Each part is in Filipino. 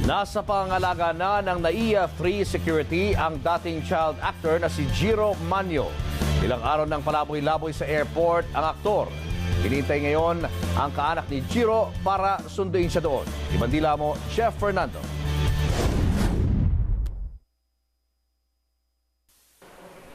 Nasa pangangalaga na ng NAIA Free Security ang dating child actor na si Jiro Manyo. Ilang araw ng palaboy-laboy sa airport ang aktor. Hinihintay ngayon ang kaanak ni Jiro para sunduin siya doon. Ibandila mo, Chef Fernando.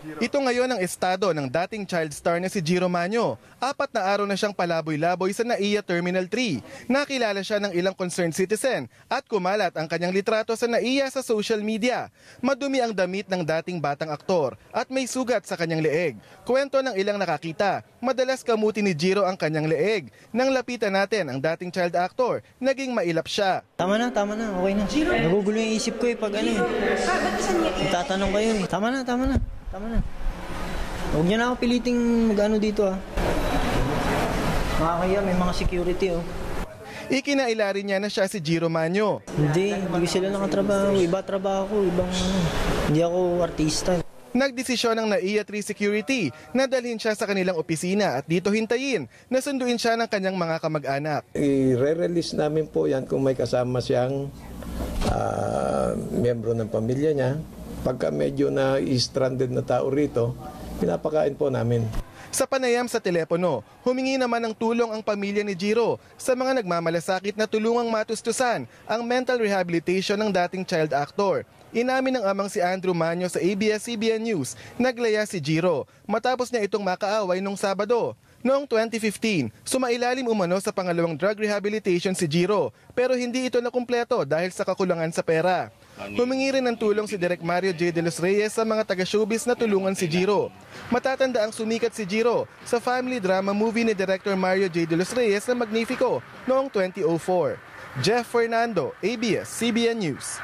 Ito ngayon ang estado ng dating child star na si Jiro Manyo. 4 na araw na siyang palaboy-laboy sa NAIA Terminal 3. Nakilala siya ng ilang concerned citizen at kumalat ang kanyang litrato sa NAIA sa social media. Madumi ang damit ng dating batang aktor at may sugat sa kanyang leeg. Kwento ng ilang nakakita, madalas kamuti ni Jiro ang kanyang leeg. Nang lapitan natin ang dating child actor, naging mailap siya. Tama na, okay na. Nagugulo yung isip ko pag ano tatanong kayo Tama na. Tama na. Huwag niyo na ako piliting mag-ano dito Makakaya, may mga security Ikinaila rin niya na siya si Jiro Manyo. Hindi sila nakatrabaho. Iba trabaho ko, hindi ako artista. Nagdesisyon ng NAIA 3 Security na dalhin siya sa kanilang opisina at dito hintayin na sunduin siya ng kanyang mga kamag-anak. I-release namin po yan kung may kasama siyang miyembro ng pamilya niya. Pagka medyo na stranded na tao rito, pinapakain po namin. Sa panayam sa telepono, humingi naman ng tulong ang pamilya ni Jiro sa mga nagmamalasakit na tulungang matustusan ang mental rehabilitation ng dating child actor. Inamin ng amang si Andrew Manyo sa ABS-CBN News, naglaya si Jiro matapos niya itong makaaway nung Sabado. Noong 2015, sumailalim umano sa pangalawang drug rehabilitation si Jiro pero hindi ito nakumpleto dahil sa kakulangan sa pera. Humingi rin ng tulong si Direk Mario J. De Los Reyes sa mga taga-showbiz na tulungan si Jiro. Matatanda ang sumikat si Jiro sa family drama movie ni Director Mario J. De Los Reyes na Magnifico noong 2004. Jeff Fernando, ABS-CBN News.